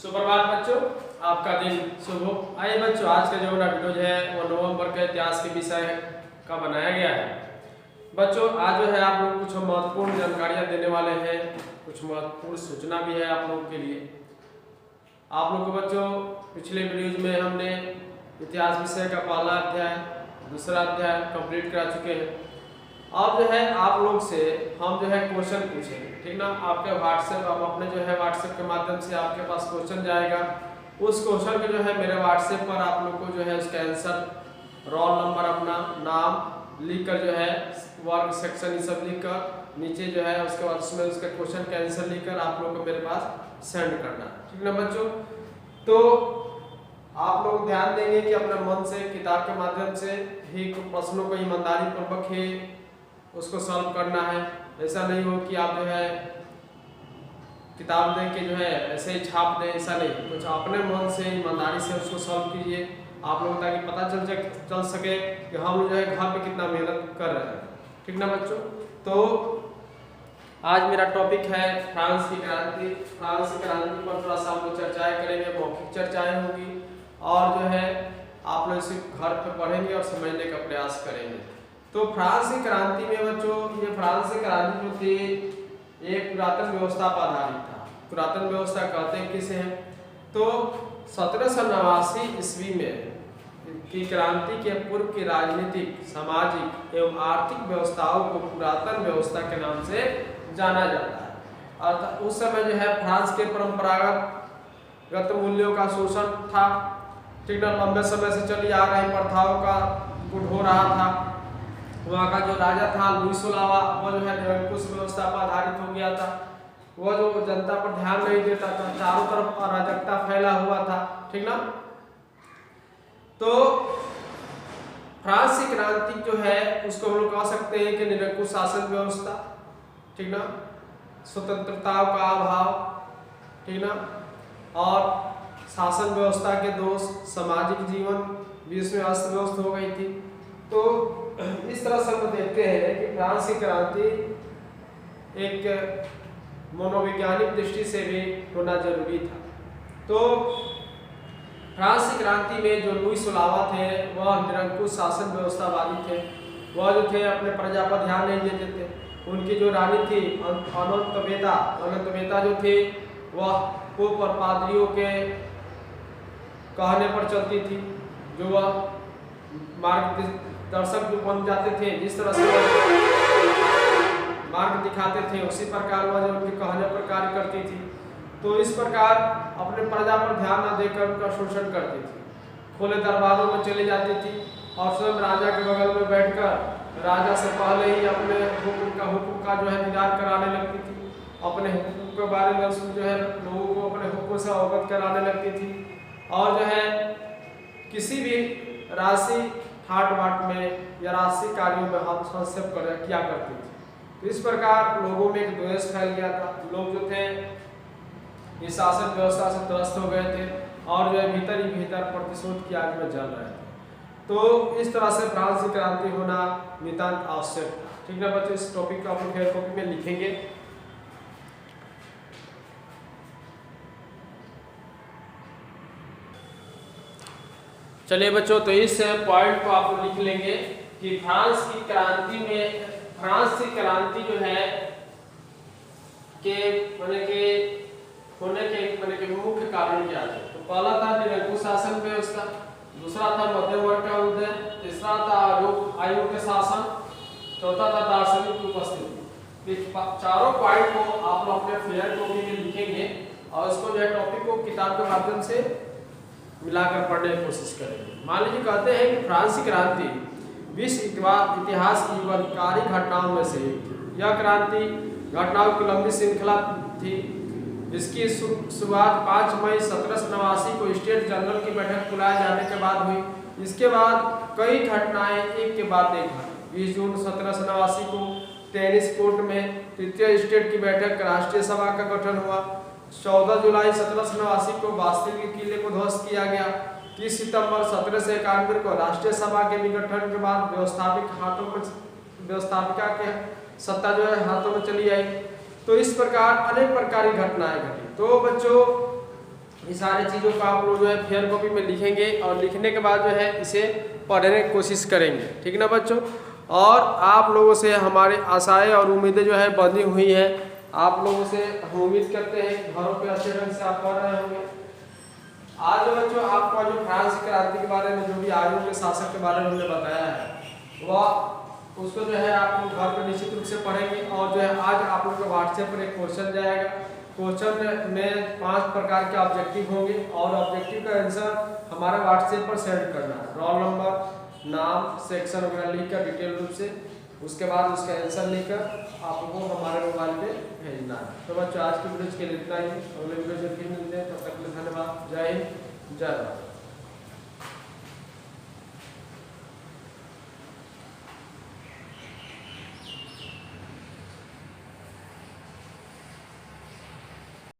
सुप्रभात बच्चों, आपका दिन शुभ हो। आइए बच्चों, आज का जो हमारा वीडियो है वो नवंबर के इतिहास के विषय का बनाया गया है। बच्चों आज जो है आप लोग कुछ महत्वपूर्ण जानकारियां देने वाले हैं, कुछ महत्वपूर्ण सूचना भी है आप लोगों के लिए। आप लोग को बच्चों पिछले वीडियोज में हमने इतिहास विषय का पहला अध्याय, दूसरा अध्याय कंप्लीट करा चुके हैं। अब जो है आप लोग से हम जो है क्वेश्चन पूछेंगे, ठीक ना। आपके व्हाट्सएप, आप अपने जो है व्हाट्सएप के माध्यम से आपके पास क्वेश्चन जाएगा। उस क्वेश्चन के जो है मेरे व्हाट्सएप पर आप लोग को जो है उसका आंसर, रोल नंबर, अपना नाम लिख कर जो है वर्ग सेक्शन ये सब लिख कर नीचे जो है उसके बाद उसमें उसका क्वेश्चन का आंसर लिख कर आप लोग को मेरे पास सेंड करना, ठीक ना बच्चों। तो आप लोग ध्यान देंगे कि अपने मन से किताब के माध्यम से ही प्रश्नों को ईमानदारी पूर्वक ही उसको सॉल्व करना है। ऐसा नहीं हो कि आप जो है किताब देख के जो है ऐसे ही छाप दें, ऐसा नहीं। कुछ अपने मन से ईमानदारी से उसको सॉल्व कीजिए आप लोग, ताकि पता चल सके कि हम जो है घर पे कितना मेहनत कर रहे हैं, ठीक ना बच्चों। तो आज मेरा टॉपिक है फ्रांस की क्रांति। फ्रांस की क्रांति पर थोड़ा सा हम लोग चर्चाएं करेंगे, मौखिक चर्चाएं होगी और जो है आप लोग इसे घर पे पढ़ेंगे और समझने का प्रयास करेंगे। तो फ्रांस की क्रांति में बच्चों, ये फ्रांस की क्रांति जो थी एक पुरातन व्यवस्था पर आधारित था। पुरातन व्यवस्था कहते हैं किसे हैं, तो 1789 ईस्वी में की क्रांति के पूर्व की राजनीतिक, सामाजिक एवं आर्थिक व्यवस्थाओं को पुरातन व्यवस्था के नाम से जाना जाता है। अर्थात उस समय जो है फ्रांस के परंपरागत मूल्यों का शोषण था, ठीक ना। लंबे समय से चली आ रही प्रथाओं का गुट हो रहा था। वहाँ का जो राजा था लुई 16वां, वो जो है निरंकुश व्यवस्था पर आधारित हो गया था। वो जो जनता पर ध्यान नहीं देता था, चारों तरफ अराजकता फैला हुआ था, ठीक ना। तो फ्रांस की क्रांति जो है उसको हम लोग कह सकते हैं कि निरंकुश शासन व्यवस्था, ठीक ना, स्वतंत्रता का अभाव, ठीक ना, और शासन व्यवस्था के दोष, सामाजिक जीवन भी इसमें अस्त व्यस्त हो गई थी। तो इस तरह से हम देखते हैं कि फ्रांस की क्रांति एक मनोवैज्ञानिक दृष्टि से भी होना जरूरी था। तो फ्रांस की क्रांति में जो लुई 16वां थे वह निरंकुश शासन व्यवस्थावादी थे। वह जो थे अपने प्रजा पर ध्यान नहीं देते थे। उनकी जो रानी थी अनंतवेता जो थे वह पोप और पादरियों के कहने पर चलती थी, जो वह मार्गदर्शक जो बन जाते थे, जिस तरह से मार्ग दिखाते थे उसी प्रकार वह जो उनके कहने पर कार्य करती थी। तो इस प्रकार अपने प्रजा पर ध्यान न देकर उनका शोषण करती थी। खुले दरबारों में चली जाती थी और स्वयं राजा के बगल में बैठकर राजा से पहले ही अपने हुक्म का जो है दीदार कराने लगती थी। अपने हुक्म के बारे में उसमें जो है लोगों को अपने हुक्म से अवगत कराने लगती थी और जो है किसी भी राशि ठाट बाट में या राशि कार्यों में हस्तक्षेप किया करती थी। तो इस प्रकार लोगों में एक द्वेष फैल गया था। लोग जो थे इस शासन व्यवस्था से त्रस्त हो गए थे और जो है भीतर ही भीतर प्रतिशोध की आग में जल रहे थे। तो इस तरह से फ्रांस की क्रांति होना नितांत आवश्यक था, ठीक ना बच्चों। इस टॉपिक को आप लोग फेयर कॉपी में लिखेंगे। चलिए बच्चों, तो इस पॉइंट को आप लोग लिख लेंगे कि फ्रांस की क्रांति में, फ्रांस की क्रांति जो है के होने के मुख्य कारण क्या थे। तो पहला था निरंकुश शासन व्यवस्था, दूसरा था मध्यम वर्ग का उदय, तीसरा था आयोग के शासन, चौथा था दार्शनिक उपस्थिति। चारों पॉइंट को आप लोग अपने फेयर कॉपी में लिखेंगे और उसको जो है टॉपिक को किताब के माध्यम से मिलाकर पढ़ने की कोशिश करेंगे। मान लीजिए कहते हैं कि फ्रांस की क्रांति विश्व इतिहास की युगांतकारी घटनाओं में से एक थी। यह क्रांति घटनाओं की लंबी श्रृंखला थी। इसकी शुरुआत 5 मई 1789 को स्टेट जनरल की बैठक बुलाए जाने के बाद हुई। इसके बाद कई घटनाएं एक के बाद एक घटी। 20 जून 1789 को टेनिस कोर्ट में तृतीय स्टेट की बैठक राष्ट्रीय सभा का गठन हुआ। 14 जुलाई 1789 को बास्तिल के किले को ध्वस्त किया गया। 30 सितंबर 1791 को राष्ट्रीय सभा के विघटन के बाद व्यवस्थापिका के सत्ता जो है हाथों में चली आई। तो इस प्रकार अनेक प्रकार की घटनाएं घटी। तो बच्चों ये सारी चीज़ों को आप लोग जो है फेयर कॉपी में लिखेंगे और लिखने के बाद जो है इसे पढ़ने की कोशिश करेंगे, ठीक ना बच्चों। और आप लोगों से हमारी आशाएं और उम्मीदें जो है बंधी हुई है। आप लोगों से हम उम्मीद करते हैं घरों पे अच्छे ढंग से आप पढ़ रहे होंगे। आज जो बच्चों आपका जो फ्रांस की क्रांति के बारे में, जो भी आर्यों के शासक के बारे में हमने बताया है, वह उसको जो है आप लोग घर पर निश्चित रूप से पढ़ेंगे। और जो है आज आप लोग के व्हाट्सएप पर एक क्वेश्चन जाएगा। क्वेश्चन में 5 प्रकार के ऑब्जेक्टिव होंगे और ऑब्जेक्टिव का आंसर हमारे व्हाट्सएप पर सेंड करना है। रोल नंबर, नाम, सेक्शन वगैरह लिखकर डिटेल रूप से, उसके बाद उसका आंसर लिखकर आपको हमारे मोबाइल पे भेजना है। तो बच्चों आज की वीडियो के लिए इतना ही। अगले वीडियो से फिर मिलते हैं, तब तक के लिए धन्यवाद। जय हिंद, जय भारत।